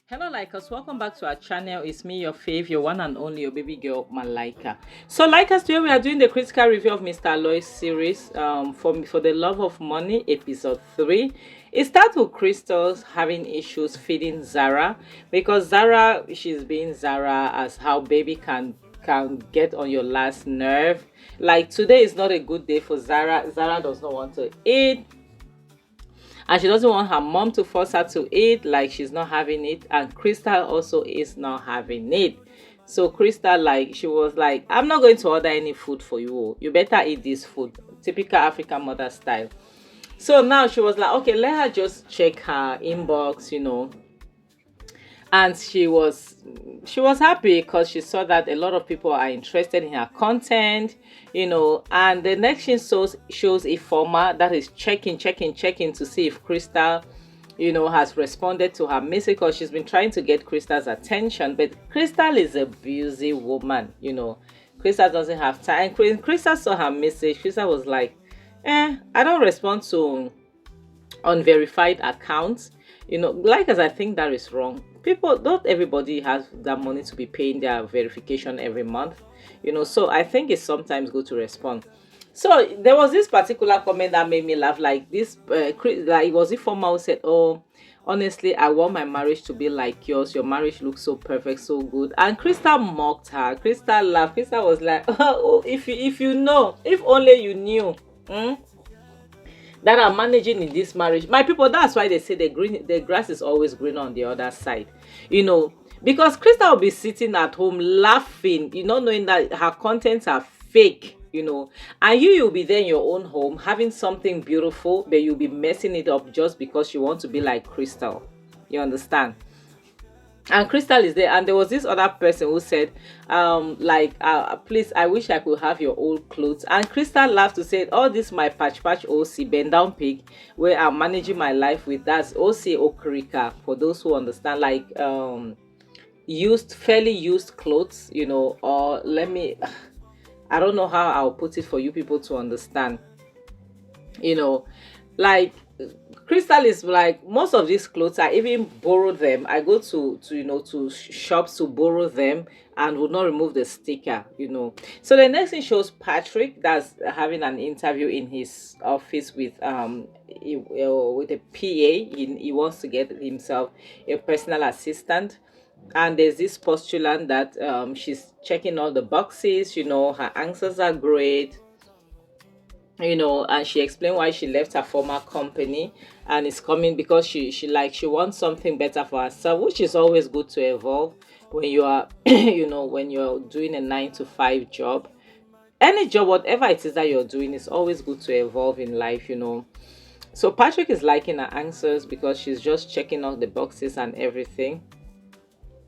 Hello Likers, welcome back to our channel. It's me, your fave, your one and only, your baby girl Malaika. So Likers, today we are doing the critical review of Mr. Aloy's series, for the love of money, episode 3. It starts with Crystal's having issues feeding Zara, because Zara, she's being Zara as how baby can get on your last nerve. Like today is not a good day for Zara. Zara does not want to eat, and she doesn't want her mom to force her to eat, like she's not having it, and Crystal also is not having it. So Crystal, like, she was like, I'm not going to order any food for you, you better eat this food, typical African mother style. So now she was like, okay, let her just check her inbox, and she was happy because she saw that a lot of people are interested in her content, and the next thing shows a former that is checking to see if Crystal has responded to her message, because she's been trying to get Crystal's attention, but Crystal is a busy woman. Crystal doesn't have time. Crystal saw her message. Crystal was like, I don't respond to unverified accounts. Like, as I think that is wrong. People, not everybody has that money to be paying their verification every month. So I think it's sometimes good to respond. So there was this particular comment that made me laugh. Like this, like, it was a former who said, "Oh, honestly, I want my marriage to be like yours. Your marriage looks so perfect, so good." And Crystal mocked her. Crystal laughed. Crystal was like, "Oh, if you know, if only you knew." That are managing in this marriage, my people. That's why they say the grass is always green on the other side, because Krista will be sitting at home laughing, knowing that her contents are fake, and you'll be there in your own home having something beautiful, but you'll be messing it up just because you want to be like Crystal. You understand? And Crystal is there, and there was this other person who said, please, I wish I could have your old clothes. And Crystal laughed to say, all this my patch OC bend down pig where I'm managing my life with. That's OC Okrika, for those who understand, like fairly used clothes, or let me, I don't know how I'll put it for you people to understand, like Crystal is like, most of these clothes I even borrow them. I go to shops to borrow them and would not remove the sticker. So the next thing shows Patrick that's having an interview in his office with with a PA. He wants to get himself a personal assistant. And there's this postulant that she's checking all the boxes, her answers are great, and she explained why she left her former company and is coming because she wants something better for herself, which is always good to evolve when you are when you're doing a 9 to 5 job. Any job, whatever it is that you're doing, is always good to evolve in life. So Patrick is liking her answers because she's just checking all the boxes and everything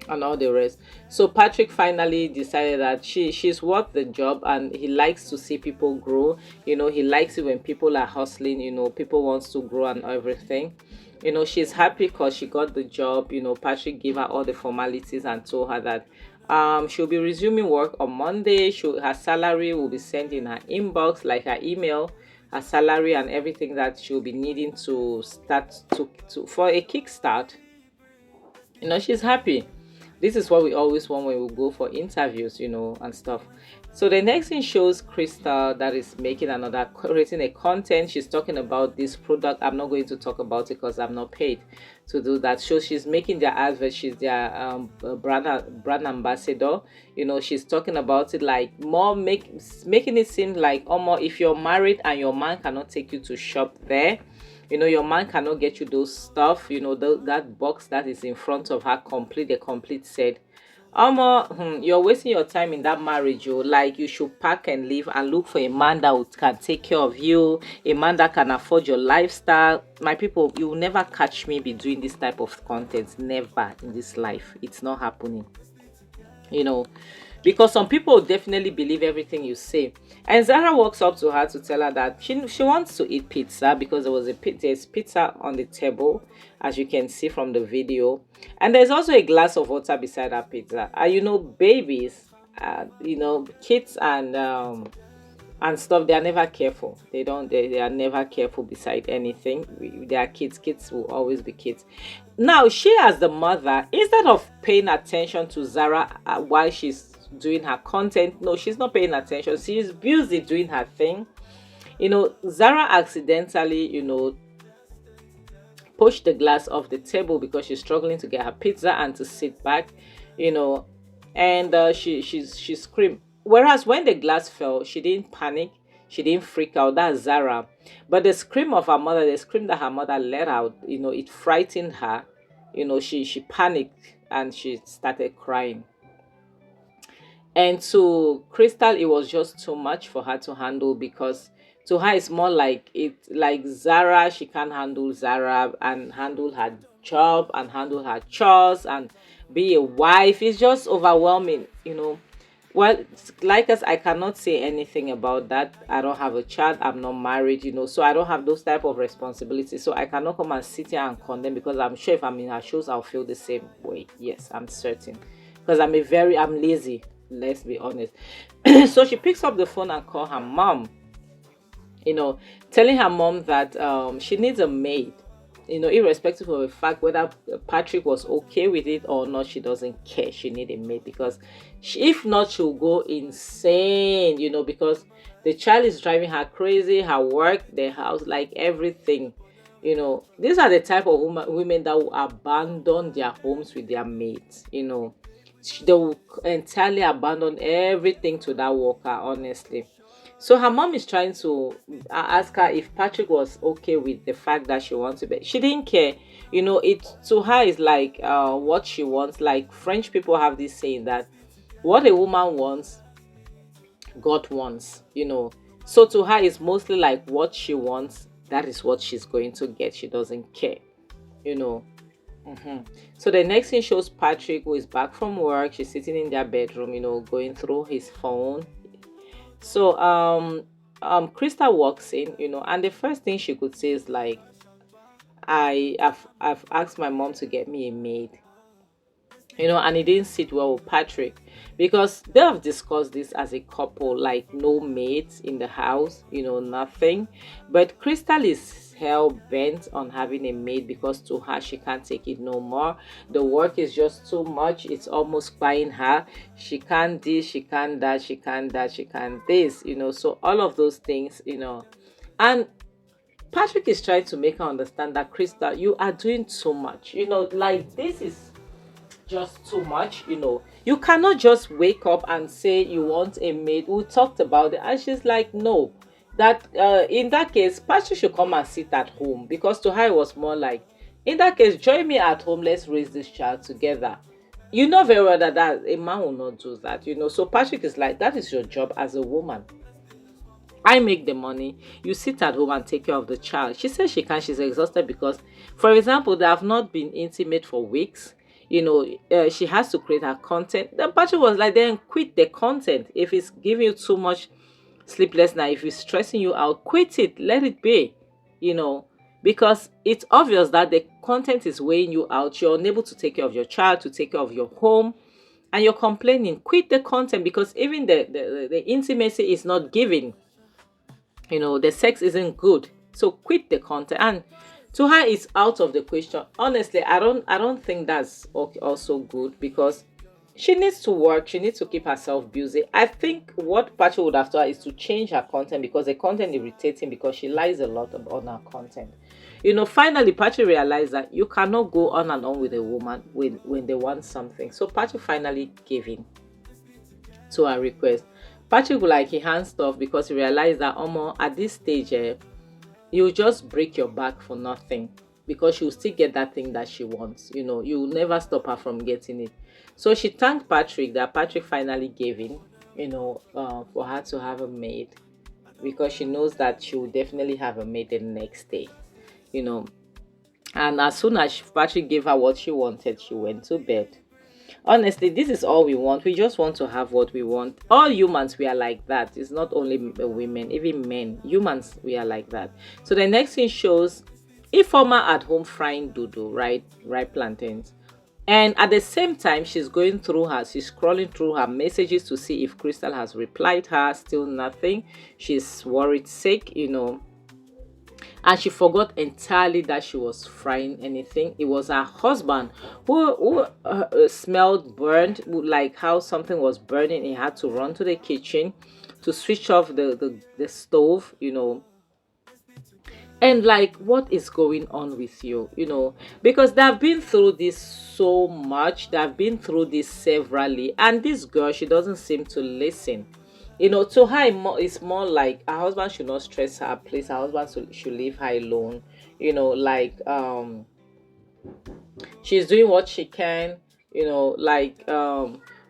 and all the rest. So Patrick finally decided that she's worth the job, and he likes to see people grow. He likes it when people are hustling, people wants to grow and everything. She's happy because she got the job. Patrick gave her all the formalities and told her that she'll be resuming work on Monday. Her salary will be sent in her inbox, like her email, her salary and everything that she'll be needing to start to for a kickstart. She's happy. This is what we always want when we go for interviews, and stuff. So the next thing shows Crystal that is creating a content. She's talking about this product. I'm not going to talk about it because I'm not paid to do that. So she's making their advert. She's their brand ambassador. She's talking about it like more, making it seem like almost, if you're married and your man cannot take you to shop there, your man cannot get you those stuff, that box that is in front of her, the complete set. You're wasting your time in that marriage. Like, you should pack and leave and look for a man that can take care of you, a man that can afford your lifestyle. My people, you will never catch me be doing this type of content. Never in this life. It's not happening. Because some people definitely believe everything you say. And Zara walks up to her to tell her that she wants to eat pizza, because there's pizza on the table, as you can see from the video, and there's also a glass of water beside her pizza. And babies, kids and and stuff. They are never careful. They are never careful beside anything. They are kids. Kids will always be kids. Now she, as the mother, instead of paying attention to Zara while she's doing her content, no, she's not paying attention. She's busy doing her thing. Zara accidentally, pushed the glass off the table because she's struggling to get her pizza and to sit back, you know, and she screamed. Whereas when the glass fell, she didn't panic, she didn't freak out. That's Zara. But the scream of her mother, the scream that her mother let out, it frightened her. She panicked and she started crying. And to Crystal, it was just too much for her to handle, because to her it's more like Zara. She can't handle Zara and handle her job and handle her chores and be a wife. It's just overwhelming. Well, like us, I cannot say anything about that. I don't have a child. I'm not married. So I don't have those type of responsibilities. So I cannot come and sit here and condemn, because I'm sure if I'm in her shoes, I'll feel the same way. Yes, I'm certain. Because I'm lazy. Let's be honest. So she picks up the phone and call her mom, telling her mom that she needs a maid, irrespective of the fact whether Patrick was okay with it or not. She doesn't care. She need a maid, because if not, she'll go insane, because the child is driving her crazy, her work, the house, like everything. These are the type of women that will abandon their homes with their maids. They will entirely abandon everything to that worker, honestly. So her mom is trying to ask her if Patrick was okay with the fact that she wants to be. She didn't care. It to her is like what she wants. Like French people have this saying that what a woman wants, God wants. So to her, it's mostly like what she wants. That is what she's going to get. She doesn't care. You know. So the next thing shows Patrick, who is back from work. She's sitting in their bedroom, going through his phone. So Krista walks in, and the first thing she could say is like, I've asked my mom to get me a maid. And it didn't sit well with Patrick, because they have discussed this as a couple, like no maids in the house, nothing. But Crystal is hell bent on having a maid, because to her, she can't take it no more. The work is just too much. It's almost buying her. She can't this, she can't that, she can't that, she can't this, so all of those things, and Patrick is trying to make her understand that, Crystal, you are doing too much, like this is just too much. You cannot just wake up and say you want a maid. We talked about it, and she's like, no, that in that case Patrick should come and sit at home, because to her it was more like, in that case, join me at home, let's raise this child together. You know very well that a man will not do that. So Patrick is like, that is your job as a woman. I make the money, you sit at home and take care of the child. She says she's exhausted, because for example, they have not been intimate for weeks. She has to create her content. Then Patrick was like, then quit the content. If it's giving you too much sleepless night, if it's stressing you out, quit it, let it be. Because it's obvious that the content is weighing you out. You're unable to take care of your child, to take care of your home, and you're complaining. Quit the content, because even the intimacy is not giving. The sex isn't good. So quit the content. And to her, it's out of the question. Honestly, I don't think that's also good, because she needs to work. She needs to keep herself busy. I think what Patrick would have told her is to change her content, because the content irritates him, because she lies a lot on her content. Finally, Patrick realized that you cannot go on and on with a woman when they want something. So Patrick finally gave in to her request. Patrick he hands off, because he realized that at this stage, you just break your back for nothing, because she'll still get that thing that she wants. You'll never stop her from getting it. So she thanked Patrick that Patrick finally gave in, for her to have a maid, because she knows that she will definitely have a maid the next day. And as soon as Patrick gave her what she wanted, she went to bed. Honestly, this is all we want. We just want to have what we want. All humans, we are like that. It's not only women, even men. Humans, we are like that. So the next thing shows Ifeoma at home frying dodo, right? Ripe plantains. And at the same time, she's scrolling through her messages to see if Crystal has replied her. Still nothing. She's worried sick. And she forgot entirely that she was frying anything. It was her husband who smelled burned, like how something was burning. He had to run to the kitchen to switch off the stove. And like, what is going on with you? Because they've been through this so much, they've been through this severally, and this girl, she doesn't seem to listen. To her, it's more like her husband should not stress her. Please, her husband should leave her alone. Like, she's doing what she can. Like,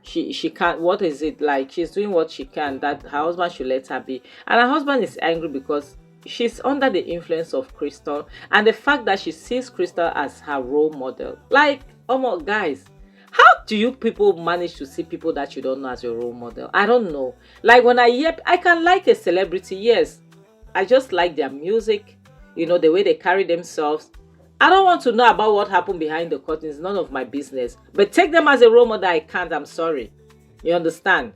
she can't. What is it like? She's doing what she can. That her husband should let her be. And her husband is angry because she's under the influence of Crystal, and the fact that she sees Crystal as her role model. Like, oh my guys, how do you people manage to see people that you don't know as your role model? I don't know. Like, when I can like a celebrity, yes. I just like their music, the way they carry themselves. I don't want to know about what happened behind the curtains. None of my business. But take them as a role model, I can't. I'm sorry. You understand?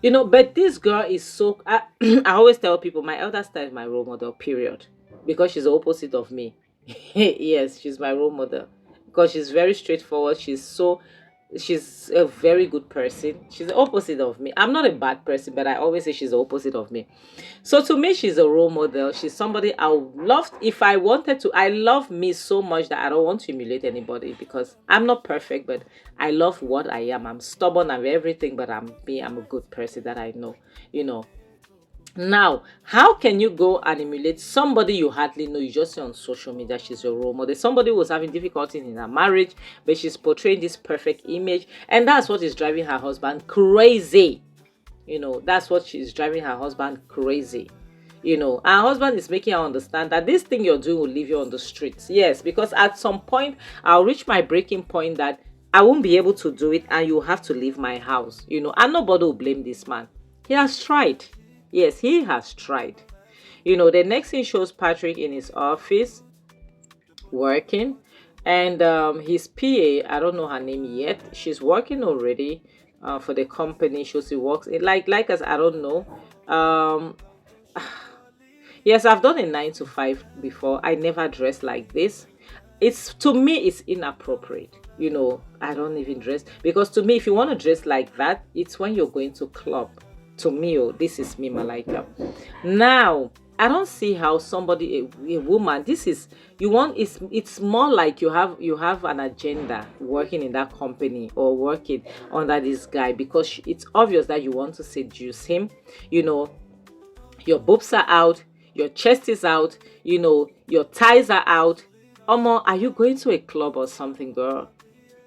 But this girl is so. I always tell people my elder sister is my role model, period. Because she's the opposite of me. Yes, she's my role model. Because she's very straightforward. She's a very good person. She's the opposite of me. I'm not a bad person, but I always say she's the opposite of me. So to me, she's a role model. She's somebody I would love, if I wanted to. I love me so much that I don't want to emulate anybody, because I'm not perfect, but I love what I am. I'm stubborn, I'm everything, but I'm me. I'm a good person that I know. you know Now, how can you go and emulate somebody you hardly know? You just see on social media she's your role model. Somebody who was having difficulties in her marriage, but she's portraying this perfect image, and that's what is driving her husband crazy. That's what she's driving her husband crazy. Her husband is making her understand that this thing you're doing will leave you on the streets. Yes, because at some point I'll reach my breaking point that I won't be able to do it, and you have to leave my house. And nobody will blame this man. He has tried. Yes, he has tried. The next thing shows Patrick in his office working, and his PA, I don't know her name yet. She's working already for the company. She works like us. I don't know. Yes, I've done a 9 to 5 before. I never dress like this. To me, it's inappropriate. I don't even dress, because to me, if you want to dress like that, it's when you're going to club. To me, this is me, Malika. Now, I don't see how somebody, a woman, it's more like you have an agenda working in that company or working under this guy, because it's obvious that you want to seduce him. Your boobs are out, your chest is out, your thighs are out. Omo, are you going to a club or something, girl?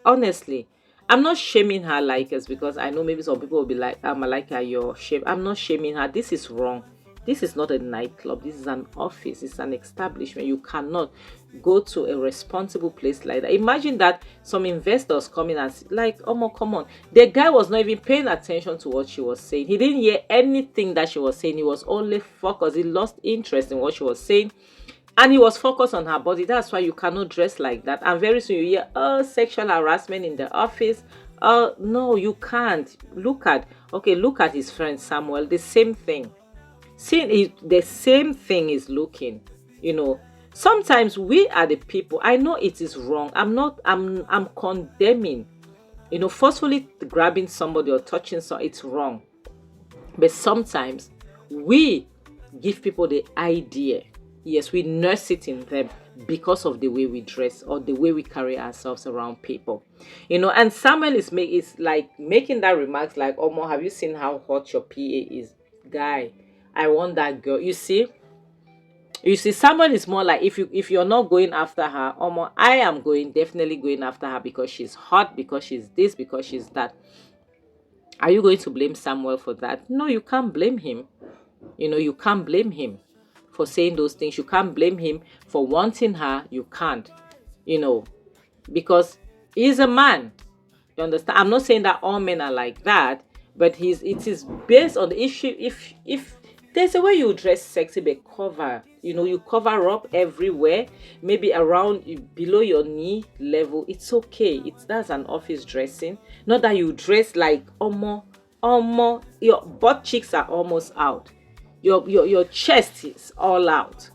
Honestly, I'm not shaming her like us, because I know maybe some people will be like, I'm like, you're shame. I'm not shaming her. This is wrong. This is not a nightclub. This is an office. It's an establishment. You cannot go to a responsible place like that. Imagine that some investors come in and like, oh, come on. The guy was not even paying attention to what she was saying. He didn't hear anything that she was saying. He was only focused. He lost interest in what she was saying. And he was focused on her body. That's why you cannot dress like that. And very soon you hear, oh, sexual harassment in the office. No, you can't. Look at his friend Samuel. The same thing. The same thing is looking. Sometimes we are the people. I know it is wrong. I'm condemning. Forcefully grabbing somebody or touching somebody, it's wrong. But sometimes we give people the idea. Yes, we nurse it in them because of the way we dress or the way we carry ourselves around people. And Samuel is like making that remarks like, Omo, have you seen how hot your PA is? Guy, I want that girl. You see, Samuel is more like, if you're not going after her, Omo, I am definitely going after her, because she's hot, because she's this, because she's that. Are you going to blame Samuel for that? No, you can't blame him. You can't blame him for saying those things. You can't blame him for wanting her. You can't, because he's a man. You understand? I'm not saying that all men are like that, but it is based on the issue. If There's a way you dress sexy but cover, you cover up everywhere, maybe around below your knee level. It's okay. That's an office dressing. Not that you dress like almost your butt cheeks are almost out. Your chest is all out.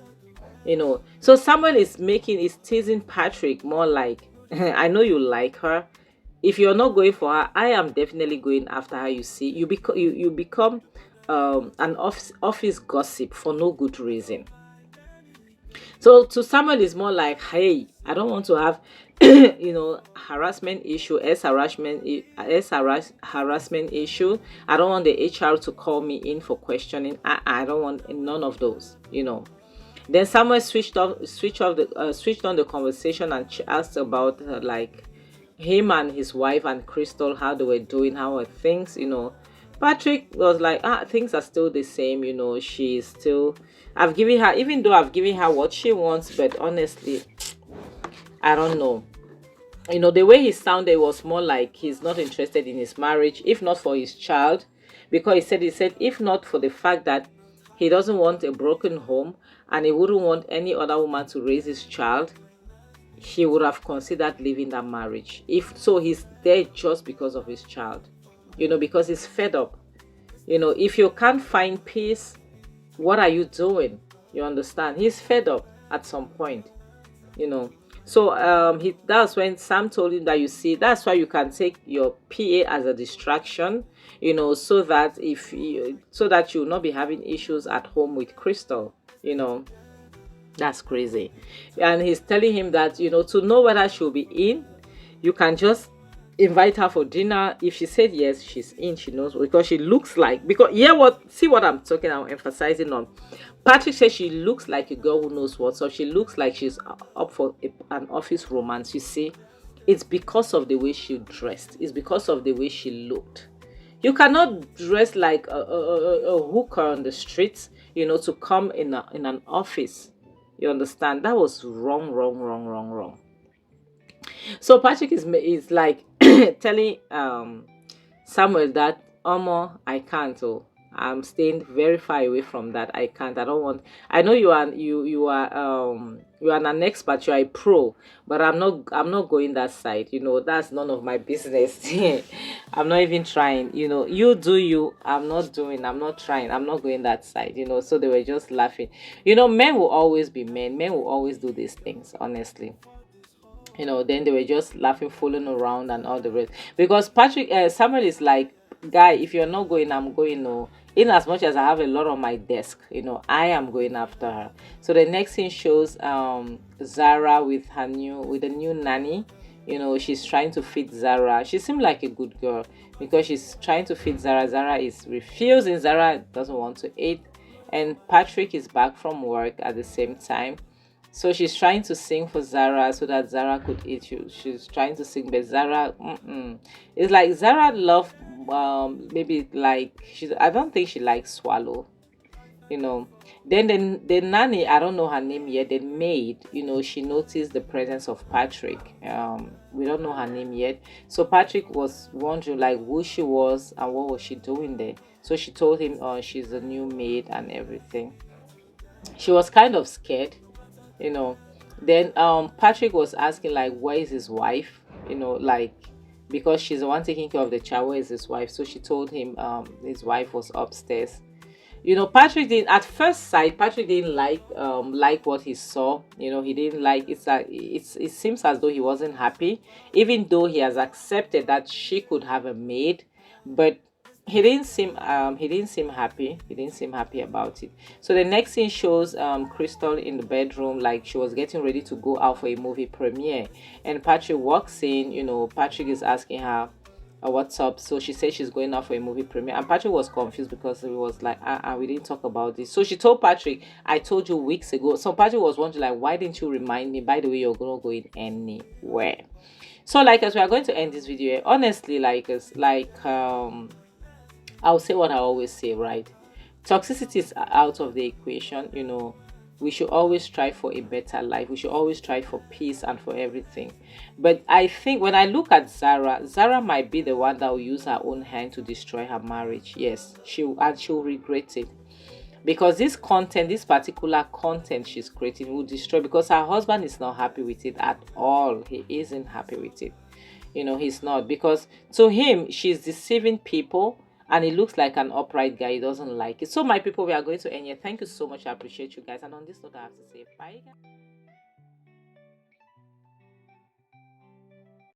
So someone is teasing Patrick more like, I know you like her. If you're not going for her, I am definitely going after her. You see, you become an office gossip for no good reason. So to someone is more like, hey, I don't want to have harassment issue, harassment issue. I don't want the HR to call me in for questioning. I don't want none of those. Then someone switched on the conversation and asked about like him and his wife and Crystal, how they were doing, how were things. Patrick was like, things are still the same. She's still, even though I've given her what she wants, but honestly, I don't know. The way he sounded was more like he's not interested in his marriage, if not for his child, because he said if not for the fact that he doesn't want a broken home and he wouldn't want any other woman to raise his child, he would have considered leaving that marriage. If so, he's there just because of his child, because he's fed up. If you can't find peace, what are you doing? You understand? He's fed up at some point. So that's when Sam told him that, you see, that's why you can take your PA as a distraction, so that you will not be having issues at home with Crystal. That's crazy. And he's telling him that, to know whether she'll be in, you can just invite her for dinner. If she said yes, she's in. She knows, because she looks like, see what I'm emphasizing on. Patrick says she looks like a girl who knows what's up. She looks like she's up for an office romance. You see, it's because of the way she dressed. It's because of the way she looked. You cannot dress like a hooker on the streets, to come in an office. You understand? That was wrong. So Patrick is like telling Samuel that, I can't. I'm staying very far away from that. I can't. I don't want. I know you are an expert. You are a pro, but I'm not going that side. That's none of my business. I'm not even trying. You do you. I'm not doing. I'm not trying. I'm not going that side. So they were just laughing. Men will always be men. Men will always do these things. Honestly. Then they were just laughing, fooling around and all the rest. Because Samuel is like, guy, if you're not going, I'm going. No, in as much as I have a lot on my desk, I am going after her. So the next scene shows Zara with a new nanny. She's trying to feed Zara. She seemed like a good girl because she's trying to feed Zara. Zara is refusing. Zara doesn't want to eat, and Patrick is back from work at the same time. So she's trying to sing for Zara so that Zara could eat you. She's trying to sing, but Zara, it's like Zara love, maybe like I don't think she likes swallow. Then the nanny, I don't know her name yet. The maid, she noticed the presence of Patrick. We don't know her name yet. So Patrick was wondering like who she was and what was she doing there. So she told him, she's a new maid and everything. She was kind of scared. Then Patrick was asking like, where is his wife, like, because she's the one taking care of the child. Where is his wife? So she told him his wife was upstairs. Patrick didn't, at first sight, Patrick didn't like what he saw. He didn't like it. It seems as though he wasn't happy, even though he has accepted that she could have a maid, but he didn't seem happy. He didn't seem happy about it. So the next scene shows Crystal in the bedroom, like she was getting ready to go out for a movie premiere, and Patrick walks in. Patrick is asking her, what's up? So she said she's going out for a movie premiere, and Patrick was confused because he was like, we didn't talk about this. So she told Patrick, I told you weeks ago. So Patrick was wondering like, why didn't you remind me? By the way, you're gonna go in anywhere. So like, as we are going to end this video, honestly, I'll say what I always say, right? Toxicity is out of the equation. We should always strive for a better life. We should always strive for peace and for everything. But I think when I look at Zara might be the one that will use her own hand to destroy her marriage. Yes, she'll regret it. because this content, this particular content she's creating will destroy, because her husband is not happy with it at all. He isn't happy with it. He's not, because to him she's deceiving people, and it looks like an upright guy. He doesn't like it. So my people, we are going to end here. Thank you so much. I appreciate you guys. And on this note, I have to say bye, guys.